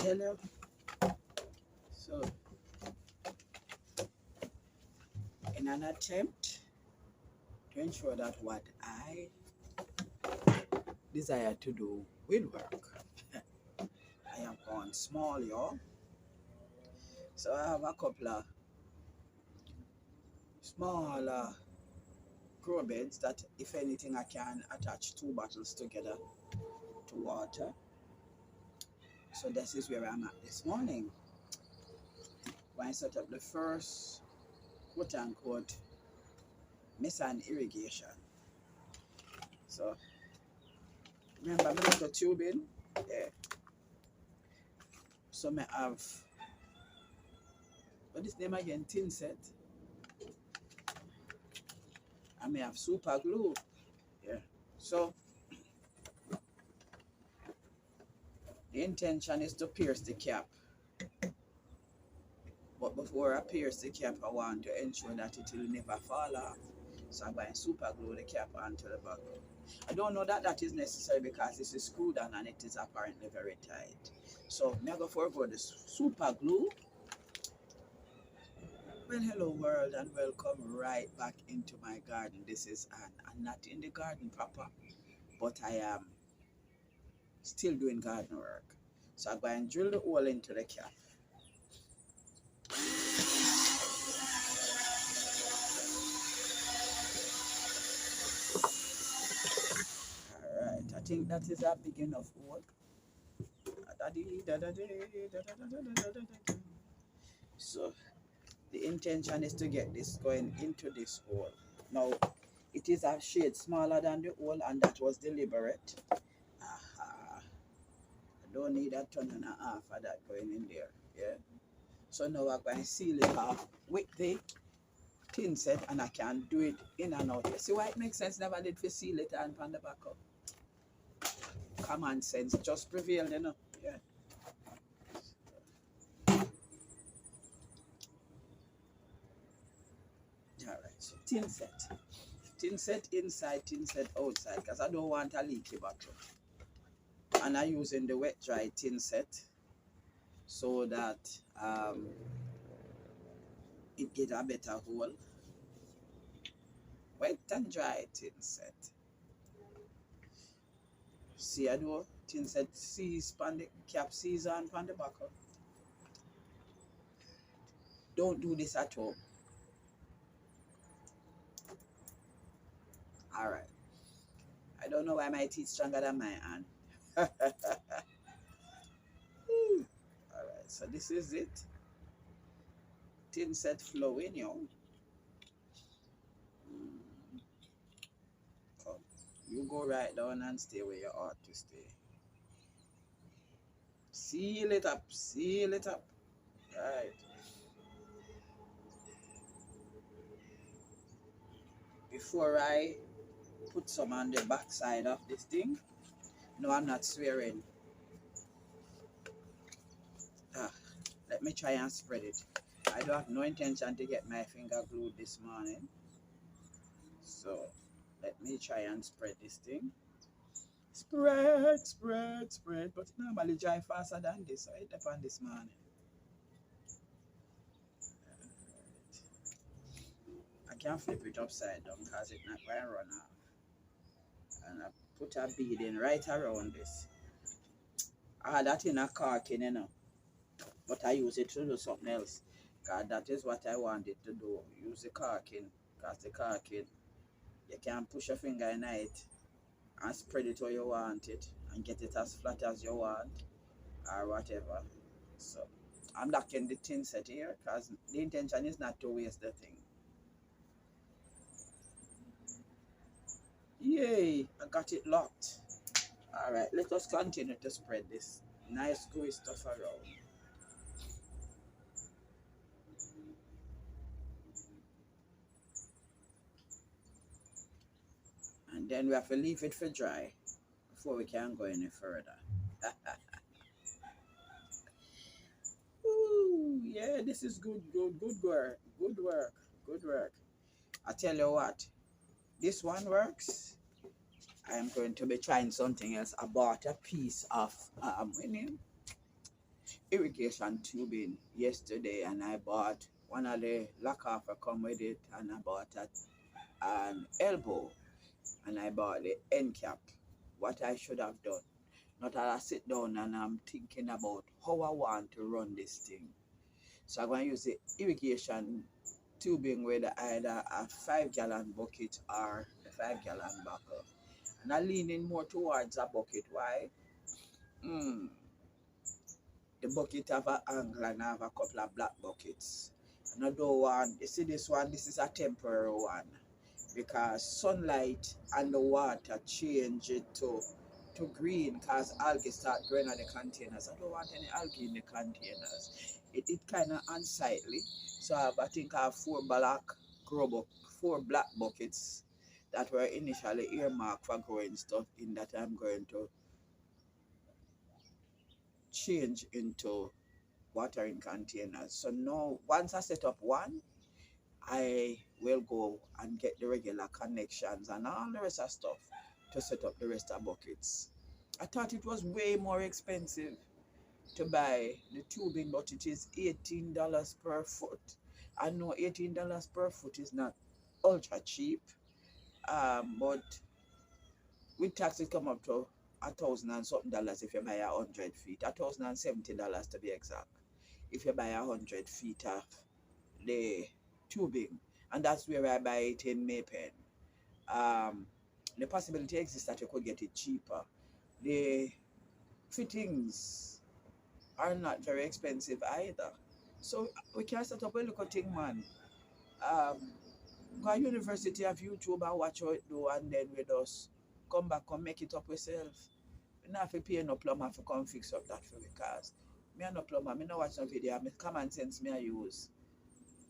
Hello. So, in an attempt to ensure that what I desire to do will work, I have gone small, y'all. So I have a couple of small grow beds that, if anything, I can attach two bottles together to water. So this is where I'm at this morning. When I set up the first quote unquote missile irrigation. So remember the little tubing? Yeah. So I have, what is name again? Tin set. I may have super glue. Yeah. So the intention is to pierce the cap. But before I pierce the cap, I want to ensure that it will never fall off. So I'm going to super glue the cap onto the buckle. I don't know that that is necessary because this is screwed on and it is apparently very tight. So I'm going to forego the super glue. Well, hello world and welcome right back into my garden. This is Anne. I'm not in the garden proper, but I am still doing garden work. So I'm going to drill the hole into the cap. Alright, I think that is a big enough hole. So the intention is to get this going into this hole. Now it is a shade smaller than the hole and that was deliberate. Aha. I don't need a ton and a half of that going in there. Yeah. So now I'm going to seal it off with the tin set and I can do it in and out. You see why it makes sense? Never did for seal it and pan the back up. Common sense just prevailed, you know. Yeah. All right. So tin set. Tin set inside, tin set outside, because I don't want a leaky bottle. And I'm using the wet dry tin set so that it get a better hole. Wet and dry tin set. See, I do tin set sees pan the cap sees on pan the buckle. Don't do this at home. All right. I don't know why my teeth stronger than my hand. All right. So this is it. Tin set flowing, yo. Come. You go right down and stay where you ought to stay. Seal it up. Seal it up. Right. Before I put some on the back side of this thing. No, I'm not swearing. Let me try and spread it. I don't have no intention to get my finger glued this morning. So let me try and spread this thing. Spread, spread, spread. But it normally dry faster than this. So it depends this morning. I can flip it upside down because it's not going to run off. And I put a bead in right around this. I had that in a caulking, you know. But I use it to do something else. Because that is what I wanted to do. Use the caulking. Because the caulking, you can push your finger in it and spread it where you want it and get it as flat as you want or whatever. So I'm locking the tin set here because the intention is not to waste the thing. Yay, I got it locked. Alright, let us continue to spread this nice gooey stuff around. And then we have to leave it for dry before we can go any further. Ooh, yeah, this is good work. Good work. Good work. I tell you what, this one works. I am going to be trying something else. I bought a piece of irrigation tubing yesterday, and I bought one of the lock off come with it, and I bought an elbow, and I bought the end cap. What I should have done, not that I sit down and I'm thinking about how I want to run this thing. So I'm going to use the irrigation tubing with either a 5 gallon bucket or a 5 gallon bucket. And I'm leaning more towards a bucket. Why? Mm, the bucket have an angle and I have a couple of black buckets. Another one, you see this one, this is a temporary one because sunlight and the water change it to green because algae start growing on the containers. I don't want any algae in the containers. It kind of unsightly. So I think I have four black buckets that were initially earmarked for growing stuff in that I'm going to change into watering containers. So now, once I set up one, I will go and get the regular connections and all the rest of stuff to set up the rest of buckets. I thought it was way more expensive to buy the tubing, but it is $18 per foot. I know $18 per foot is not ultra cheap, but with tax it come up to $1,000 and something if you buy 100 feet, $1,070 to be exact. If you buy 100 feet of the tubing, and that's where I buy it in Maypen. The possibility exists that you could get it cheaper. The fittings are not very expensive either. So we can set up a little thing, man. Go to University of YouTube and watch how it do, and then we just come back and make it up ourselves. We not have to pay no plumber to come fix up that for me, because me and no plumber, me no watch no video, me common sense me I use.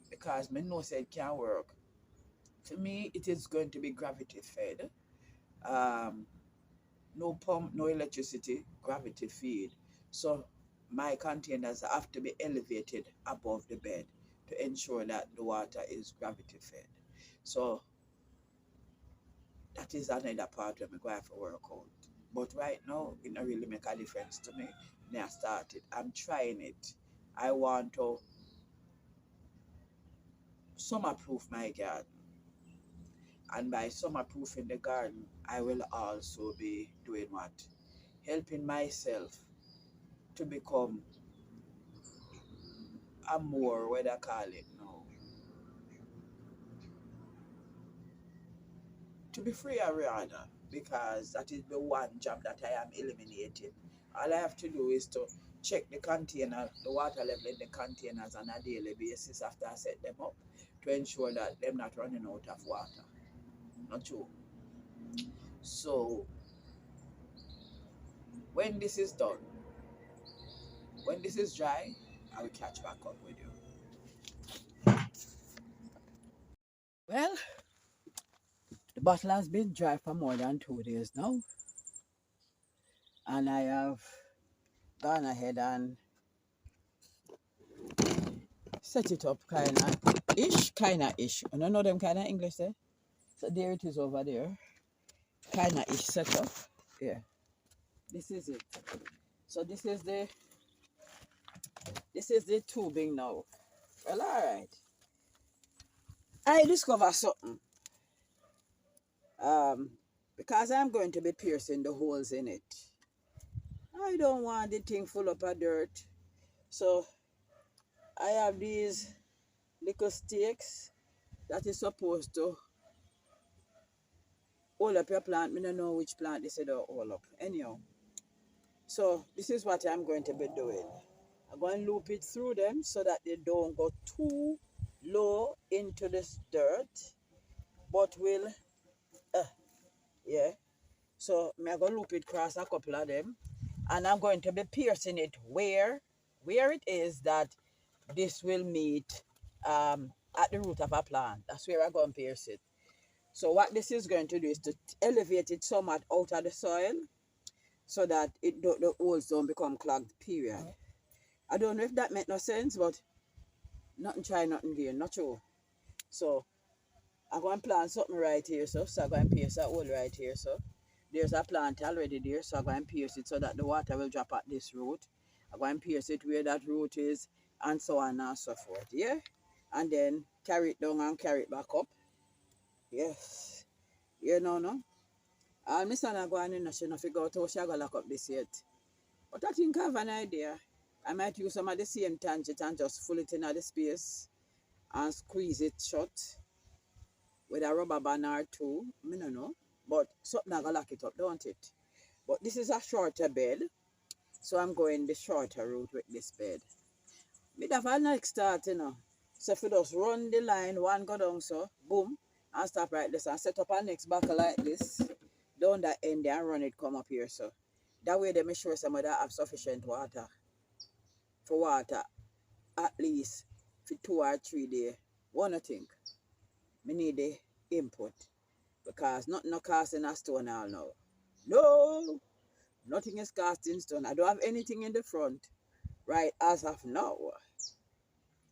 Because me know say it can't work. For me, it is going to be gravity fed. Um, no pump, no electricity, gravity feed. So my containers have to be elevated above the bed to ensure that the water is gravity fed. So that is another part where I'm going to work out. But right now, it don't really make a difference to me. When I started, I'm trying it. I want to summer-proof my garden. And by summer-proofing the garden, I will also be doing what? Helping myself to become a more, what I call it now, to be free rather, because that is the one job that I am eliminating. All I have to do is to check the container, the water level in the containers on a daily basis after I set them up to ensure that they're not running out of water. Not true. So when this is done, when this is dry, I will catch back up with you. Well, the bottle has been dry for more than 2 days now, and I have gone ahead and set it up kind of ish. I don't know them kind of English there. So there it is over there. Kind of ish set up. Yeah. This is it. So this is the tubing now. Well, alright. I discovered something. Because I'm going to be piercing the holes in it. I don't want the thing full up of dirt. So I have these little stakes that is supposed to hold up your plant. I don't know which plant they said to hold up. Anyhow. So this is what I'm going to be doing. I'm going to loop it through them so that they don't go too low into this dirt, but will, yeah. So I'm going to loop it across a couple of them, and I'm going to be piercing it where it is that this will meet at the root of a plant. That's where I'm going to pierce it. So what this is going to do is to elevate it somewhat out of the soil so that the holes don't become clogged, period. I don't know if that made no sense, but nothing try, nothing gain, not true. So I'm going to plant something right here, so I'm going to pierce that hole right here, so there's a plant already there, so I'm going to pierce it so that the water will drop at this root. I go and pierce it where that root is, and so on and so forth. Yeah, and then carry it down and carry it back up. Yes, you know, no. And my son going in, she not figure out how she go lock up this yet. But I think I have an idea. I might use some of the same tangent and just full it in the space and squeeze it shut with a rubber band or two. I don't know. But something I go lock it up, don't it? But this is a shorter bed. So I'm going the shorter route with this bed. Bit of a next start, you know. So if you just run the line, one go down so, boom, and stop right this and set up a next buckle like this, down the end there and run it come up here so. That way they make sure somebody have sufficient water. For water, at least for 2 or 3 days. One I think. Me need the input. Because nothing no cast in a stone all now. No! Nothing is cast in stone. I don't have anything in the front right as of now.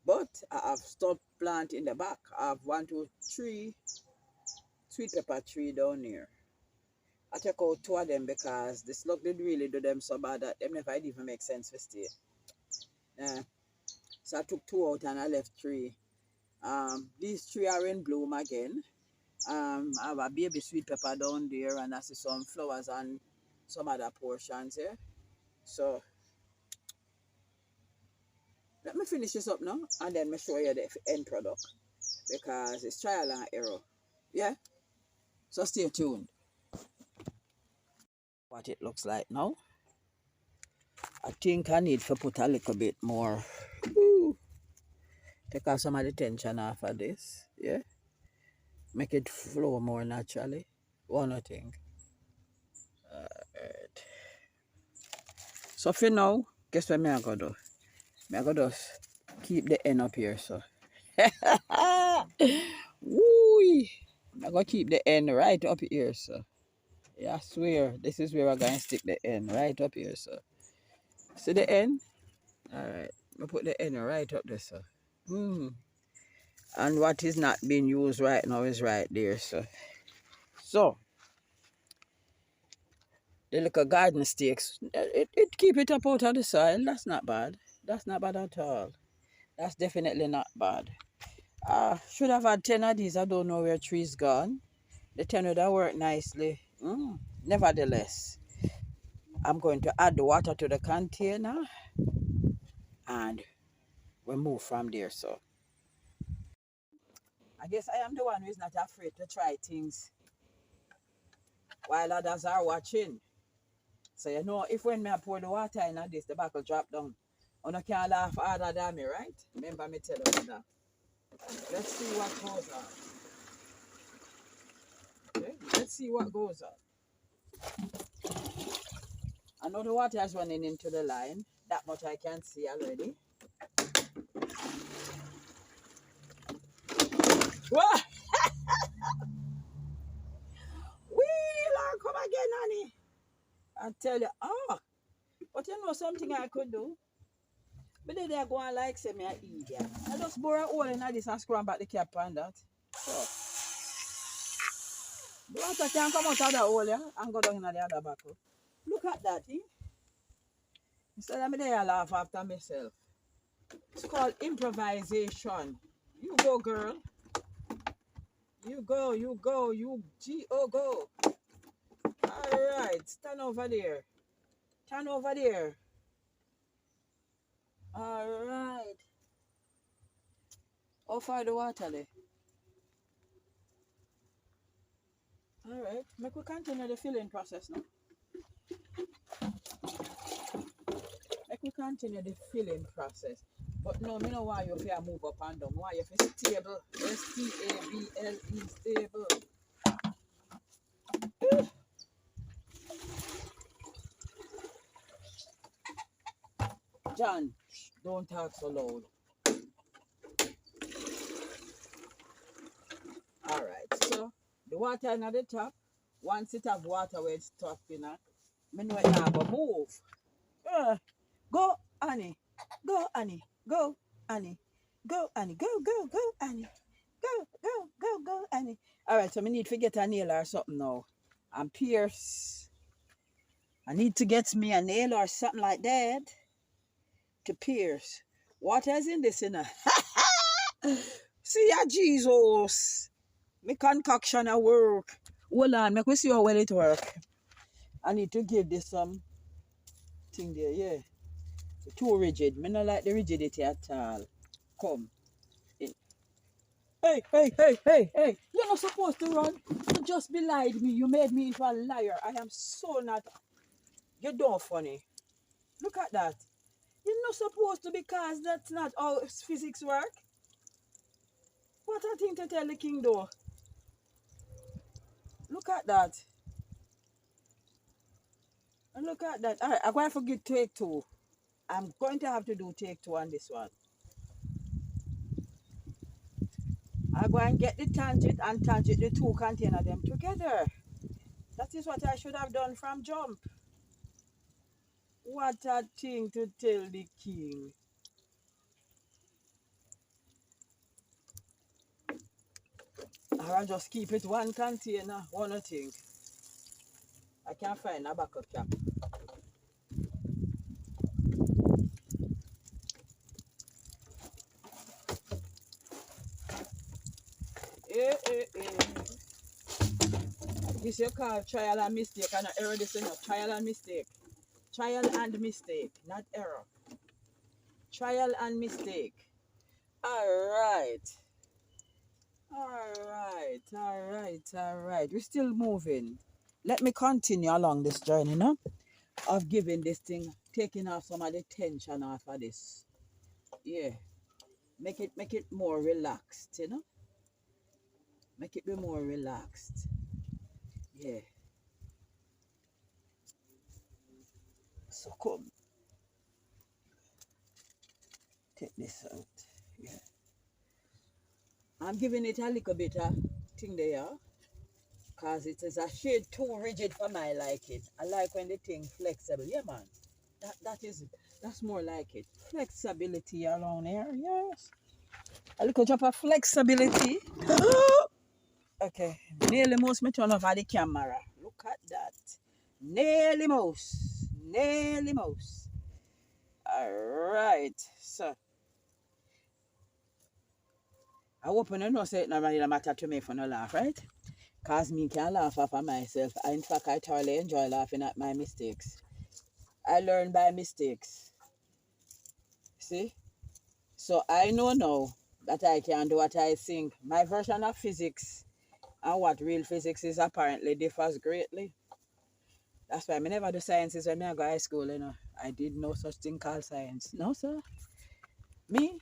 But I have stump plant in the back. I have 1, 2, 3 sweet pepper tree down here. I take out 2 of them because the slug did really do them so bad that them never even make sense for stay. So I took 2 out and I left 3. These 3 are in bloom again. I have a baby sweet pepper down there and I see some flowers and some other portions here. So let me finish this up now and then me show you the end product because it's trial and error. Yeah? So stay tuned. What it looks like now. I think I need to put a little bit more. Take off some of the tension off of this. Yeah? Make it flow more naturally. One I think. Alright. So for now, guess what I'm going to do? I'm going to just keep the end up here, so. Woo! I'm going to keep the end right up here, so. Yeah, I swear, this is where I'm going to stick the end right up here, so. See the end? Alright, I'm put the end right up there, so. And what is not being used right now is right there, so. So, the little garden stakes, it keep it up out of the soil. That's not bad. That's not bad at all. That's definitely not bad. Should have had 10 of these. I don't know where 3's gone. The 10 would have worked nicely. Nevertheless, I'm going to add the water to the container and we'll move from there. So I guess I am the one who is not afraid to try things while others are watching. So you know, if when me pour the water in this, the back will drop down. You no can't laugh harder than me, right? Remember me tell you that. Let's see what goes on. Okay? Let's see what goes on. I know the water is running into the line. That much I can see already. What? Wheel on, come again, honey. I tell you, but you know something I could do? But then they're going like say me an idiot. I just bore a hole in this and screw back the cap on that. So, the water can come out of the hole, yeah, and go down in the other bucket. Look at that, eh? Instead of me there laugh after myself. It's called improvisation. You go, girl. You go, you go, you G-O go. Alright, stand over there. Stand over there. Alright. How far the water there? Alright, make we continue the filling process now. Make we continue the filling process. But no, me no want you to move up and down. I want you to stable. S-T-A-B-L-E, stable. John, don't talk so loud. Alright, so the water in at the top. Once it have water where it's top, you know, me know it now go move. Go, Annie. Go, Annie. Go, Annie. Go, Annie. Go, go, go, Annie. Go, go, go, go, Annie. Alright, so I need to get a nail or something now. And pierce. I need to get me a nail or something like that. to pierce. What is in this, you know? See ya, Jesus. My concoction at work. Hold on, make we see how well it work. I need to give this some thing there, yeah. Too rigid. Me not like the rigidity at all. Come. In. Hey, hey, hey, hey, hey. You're not supposed to run. You just belied me. You made me into a liar. I am so not. You're dumb funny. Look at that. You're not supposed to because that's not how physics work. What a thing to tell the king though. Look at that. And look at that. All right, I'm going to forget take two. I'm going to have to do take two on this one. I'm going to get the tangent and tangent, the two container them together. That is what I should have done from jump. What a thing to tell the king. I'll just keep it one container, one thing. I can't find a backup cap. This you call trial and mistake, and error this enough. Trial and mistake. Trial and mistake, not error. Trial and mistake. Alright. Alright. We're still moving. Let me continue along this journey, no? Of giving this thing, taking off some of the tension off of this. Yeah. Make it more relaxed, you know? Make it be more relaxed. Yeah. So come. Take this out. Yeah. I'm giving it a little bit of thing there. Because it is a shade too rigid for my liking. I like when the thing flexible. Yeah, man. That is it. That's more like it. Flexibility around here. Yes. A little drop of flexibility. Okay. Nearly most me turn off the camera. Look at that. Nearly most. Nearly most. Alright. So I hope you know say it not really matter to me for no laugh, right? Cause me can laugh off of myself. In fact, I thoroughly enjoy laughing at my mistakes. I learn by mistakes. See? So I know now that I can do what I think. My version of physics and what real physics is apparently differs greatly. That's why I never do sciences when I go to high school, you know. I did no such thing called science. No, sir. Me,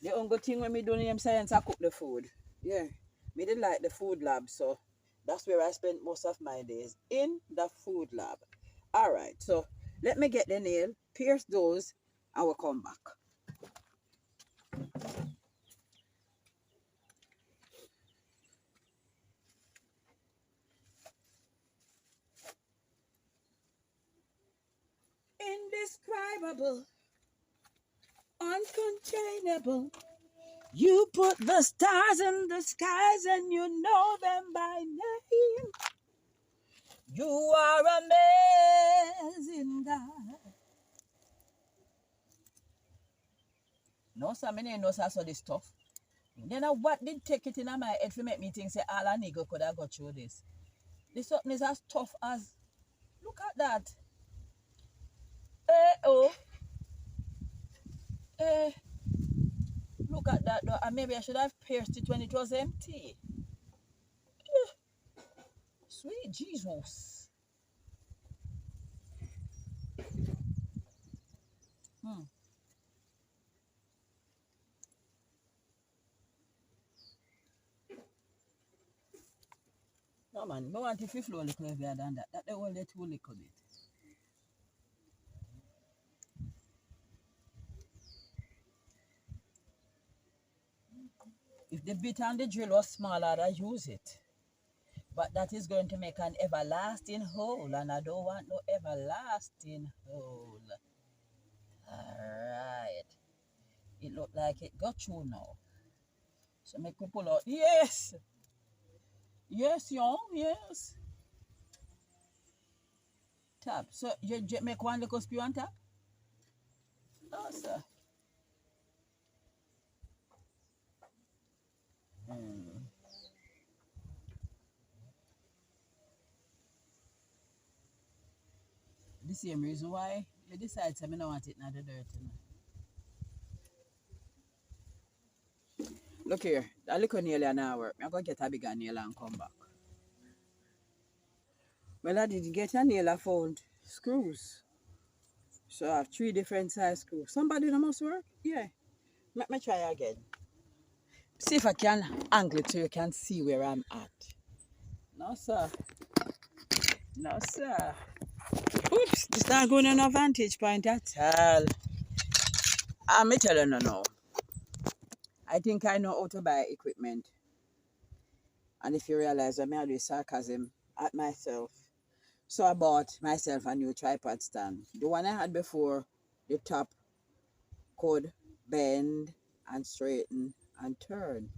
the only thing when me do in science, I cook the food. Yeah. Me did like the food lab, so that's where I spent most of my days, in the food lab. All right, so let me get the nail, pierce those, and we'll come back. Indescribable, uncontainable. You put the stars in the skies and you know them by name. You are amazing, God. No, sir, I didn't know so this stuff. You know what did take it in my head to make me think say all a nigga could have got through this. This something is as tough as, look at that. Oh. Eh, look at that though. And maybe I should have pierced it when it was empty. Sweet Jesus. Hmm. No man, I want if you flow a little heavier than that. That they will let you a little bit. If the bit and the drill was smaller, I'd use it. But that is going to make an everlasting hole, and I don't want no everlasting hole. Alright. It looked like it got through now. So make we pull out. Yes! Yes, young, yes. Tap. So you make one little spew on top? No, sir. The same reason why I decide to I don't want it in the dirt. Look here, that little nail an hour. I'm going to get a bigger nail and come back. Well, I didn't get a nail, I found screws. So I have 3 different size screws. Somebody that must work? Yeah. Let me try again. See if I can angle it so you can see where I'm at. No, sir. No, sir. Oops, it's not going on a vantage point at all. I'm telling you now. I think I know how to buy equipment. And if you realize I'm doing sarcasm at myself. So I bought myself a new tripod stand. The one I had before, the top could bend and straighten and turn.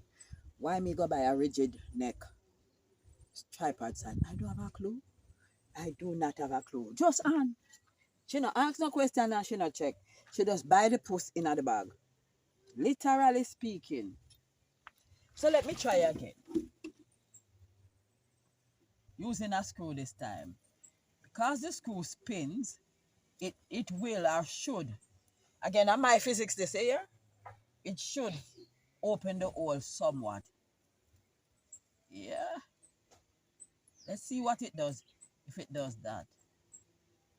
Why me go buy a rigid neck tripod stand? I don't have a clue. I do not have a clue. Just on. She not ask no question and she not check. She just buy the puss in the bag. Literally speaking. So let me try again. Using a screw this time. Because the screw spins, it will or should. Again, on my physics this here, it should open the hole somewhat. Yeah. Let's see what it does. If it does that.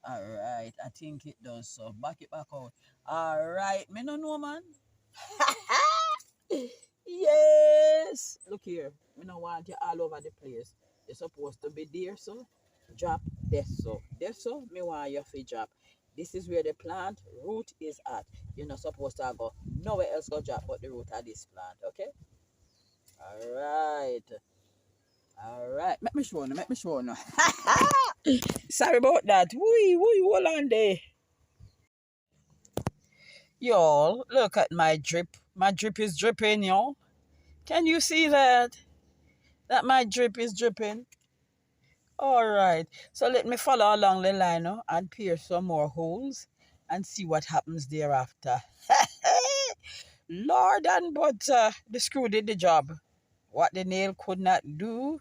Alright, I think it does so. Back it back out. Alright, me no know, man. Yes. Look here. We don't want you all over the place. You're supposed to be there, so drop this so. This so, me want you to drop. This is where the plant root is at. You're not supposed to go nowhere else go drop but the root of this plant, okay? Alright. Alright. Let me show you. Sorry about that. Wee, hold on there. Y'all, look at my drip. My drip is dripping, y'all. Can you see that? That my drip is dripping. All right. So let me follow along the line and pierce some more holes and see what happens thereafter. Lord and butter, the screw did the job. What the nail could not do,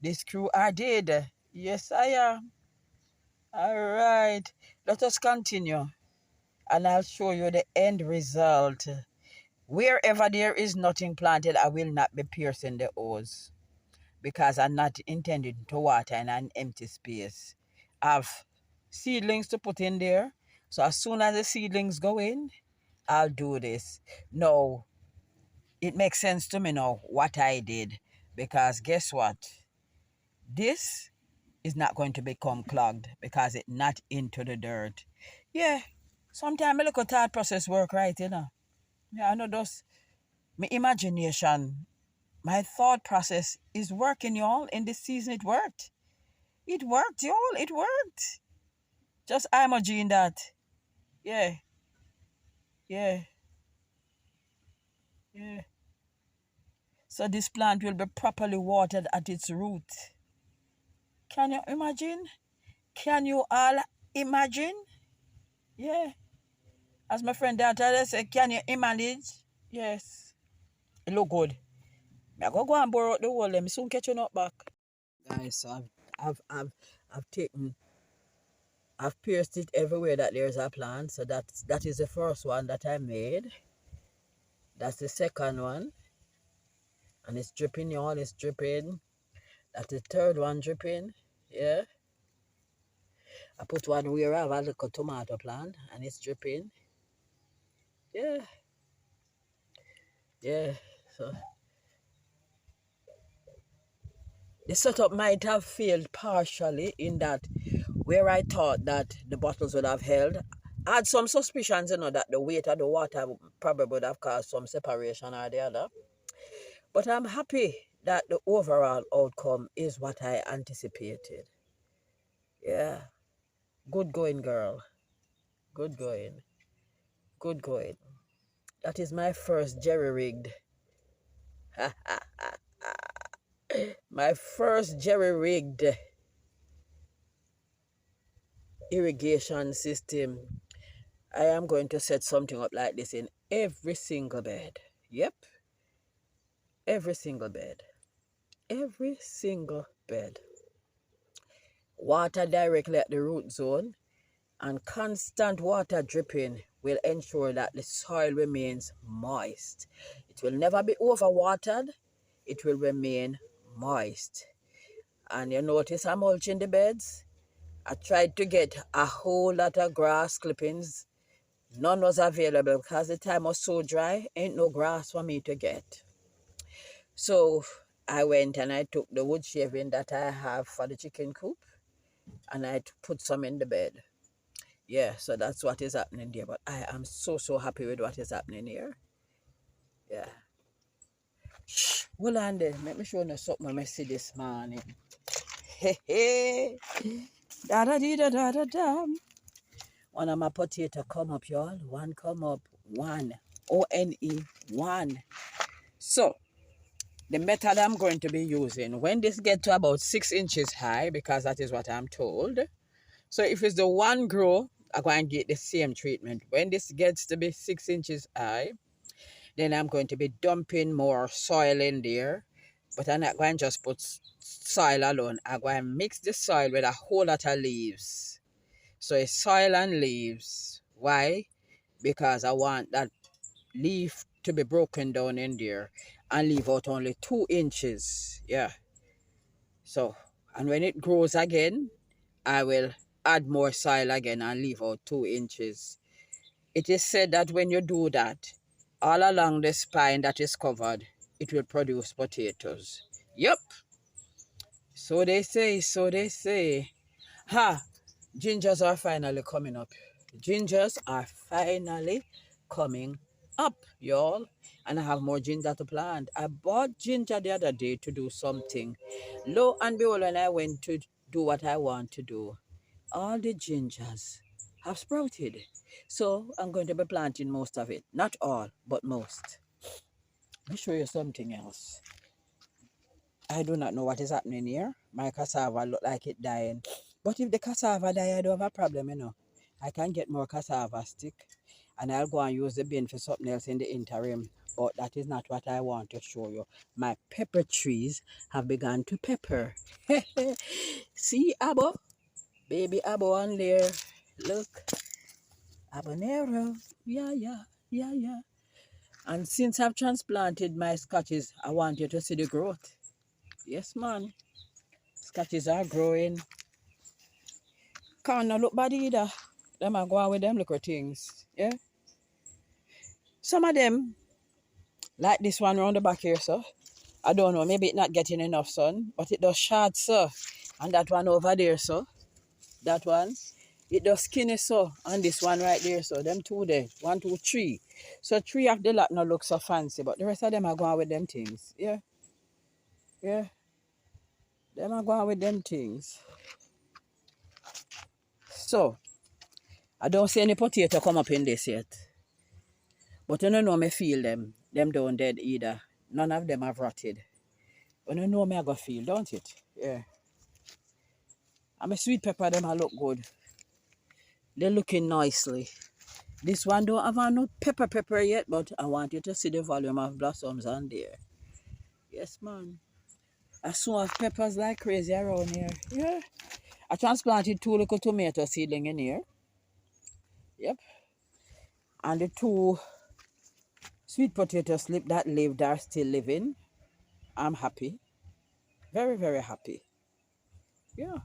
the screw I did. Yes, I am. All right. Let us continue. And I'll show you the end result. Wherever there is nothing planted, I will not be piercing the hose because I'm not intending to water in an empty space. I've seedlings to put in there. So as soon as the seedlings go in, I'll do this. No, it makes sense to me now what I did because guess what? This is not going to become clogged because it's not into the dirt. Yeah, sometimes I look at that process work right, Yeah, I know those. My imagination, my thought process is working, y'all. In this season, it worked. It worked, y'all. It worked. Just imagine that. Yeah, yeah, yeah. So this plant will be properly watered at its root. Can you imagine? Can you all imagine? Yeah. As my friend Data said, can you imagine? Yes. It look good. I go and borrow the whole. Let me soon catch you up back. Guys, so I've taken I've pierced it everywhere that there's a plant. So that is the first one that I made. That's the second one. And it's dripping, y'all. It's dripping. That's the third one dripping. Yeah. I put one where I have a little tomato plant and it's dripping. Yeah. Yeah. So the setup might have failed partially in that where I thought that the bottles would have held. I had some suspicions, that the weight of the water probably would have caused some separation or the other. But I'm happy that the overall outcome is what I anticipated. Yeah. Good going, girl. Good going. Good going. That is my first jerry-rigged. My first jerry-rigged irrigation system. I am going to set something up like this in every single bed. Yep, every single bed. Every single bed. Water directly at the root zone and constant water dripping will ensure that the soil remains moist. It will never be overwatered. It will remain moist. And you notice I'm mulching the beds. I tried to get a whole lot of grass clippings. None was available because the time was so dry, ain't no grass for me to get. So I went and I took the wood shaving that I have for the chicken coop and I put some in the bed. Yeah, so that's what is happening there. But I am so happy with what is happening here. Yeah. Shh, hold on there. Let me show you something I see this morning. Hey, hey. Da da da da da da. One of my potato come up, y'all. One come up. One. O-N-E. One. So, the method I'm going to be using, when this gets to about 6 inches high, because that is what I'm told. So, if it's the one grow, I'm going to get the same treatment. When this gets to be 6 inches high, then I'm going to be dumping more soil in there. But I'm not going to just put soil alone. I'm going to mix the soil with a whole lot of leaves. So it's soil and leaves. Why? Because I want that leaf to be broken down in there and leave out only 2 inches. Yeah. So, and when it grows again, I will add more soil again and leave out 2 inches. It is said that when you do that, all along the spine that is covered, it will produce potatoes. Yep. So they say, so they say. Ha! Gingers are finally coming up. Gingers are finally coming up, y'all. And I have more ginger to plant. I bought ginger the other day to do something. Lo and behold, when I went to do what I want to do, all the gingers have sprouted. So I'm going to be planting most of it. Not all, but most. Let me show you something else. I do not know what is happening here. My cassava look like it dying. But if the cassava die, I don't have a problem, you know. I can get more cassava stick and I'll go and use the bin for something else in the interim. But that is not what I want to show you. My pepper trees have begun to pepper. See, Abo? Baby Abo on there. Look. Habanero. Yeah, yeah, yeah, yeah. And since I've transplanted my scotches, I want you to see the growth. Yes, man. Scotches are growing. Can't not look bad either. Them are going with them little things. Yeah. Some of them, like this one around the back here, so. I don't know, maybe it's not getting enough sun, but it does short, so. And that one over there, so. That one, it does skinny, so. And this one right there, so. Them two there. 1, 2, 3. So 3 of the lot not look so fancy, but the rest of them are going with them things. Yeah. Yeah. Them are going with them things. So, I don't see any potato come up in this yet. But you don't know me feel them. Them don't dead either. None of them have rotted. You don't know me I go feel, don't it? Yeah. And my sweet pepper them I look good. They're looking nicely. This one don't have no pepper yet, but I want you to see the volume of blossoms on there. Yes, man. I saw have peppers like crazy around here. Yeah. I transplanted 2 little tomato seedling in here. Yep. And the 2 sweet potato slip that lived are still living. I'm happy. Very, very happy. Yeah.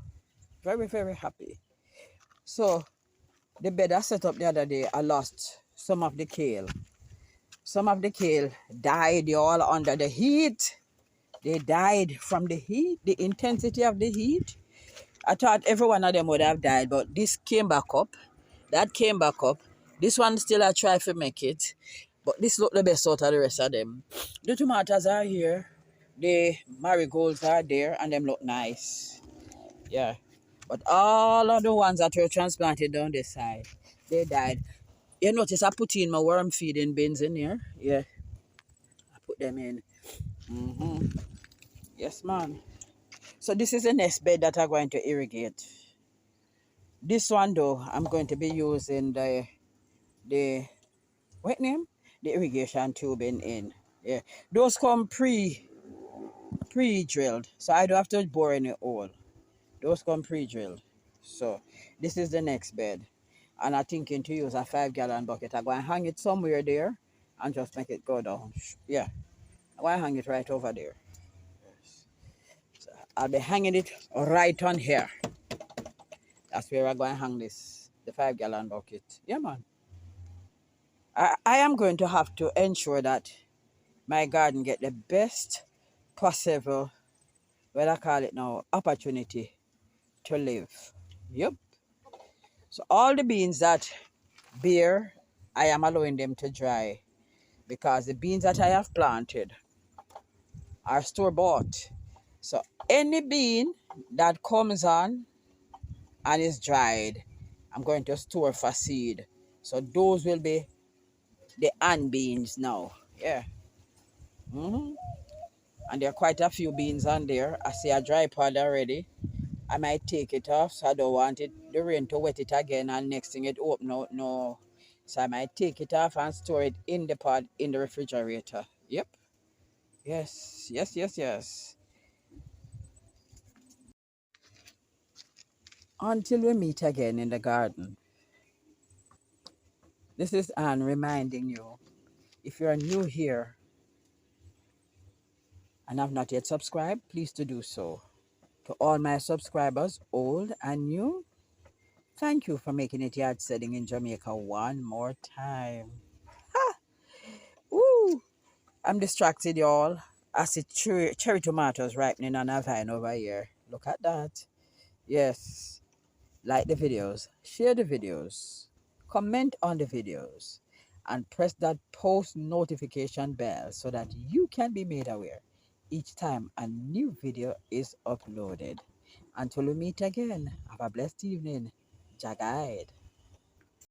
Very, very happy. So, the bed I set up the other day, I lost some of the kale. Some of the kale died all under the heat. They died from the heat, the intensity of the heat. I thought every one of them would have died, but this came back up. That came back up. This one still I try to make it. But this look the best out of the rest of them. The tomatoes are here. The marigolds are there and them look nice. Yeah. But all of the ones that were transplanted down this side, they died. You notice I put in my worm feeding bins in here? Yeah. I put them in. Yes, ma'am. So this is the next bed that I'm going to irrigate. This one though, I'm going to be using the the what name? The irrigation tubing in. Yeah. Those come pre-drilled. So I don't have to bore any hole. Those come pre-drilled. So this is the next bed. And I'm thinking to use a 5 gallon bucket. I'm going to hang it somewhere there and just make it go down. Yeah. I'm going to hang it right over there. So I'll be hanging it right on here. That's where I'm going to hang this, the 5 gallon bucket. Yeah, man. I am going to have to ensure that my garden get the best possible, what I call it now, opportunity to live. Yep. So all the beans that bear, I am allowing them to dry because the beans that I have planted are store bought. So any bean that comes on and is dried, I'm going to store for seed. So those will be the hand beans now. Yeah. And there are quite a few beans on there. I see a dry pod already. I might take it off, so I don't want it the rain to wet it again and next thing it open out. No. So I might take it off and store it in the pod in the refrigerator. Yep. Yes. Yes, yes, yes. Until we meet again in the garden. This is Anne reminding you, if you're new here and have not yet subscribed, please to do so. To all my subscribers, old and new, thank you for making it yard setting in Jamaica one more time. Woo! I'm distracted, y'all. I see cherry tomatoes ripening on a vine over here. Look at that. Yes. Like the videos, share the videos, comment on the videos, and press that post notification bell so that you can be made aware each time a new video is uploaded. Until we meet again, have a blessed evening. Jagide.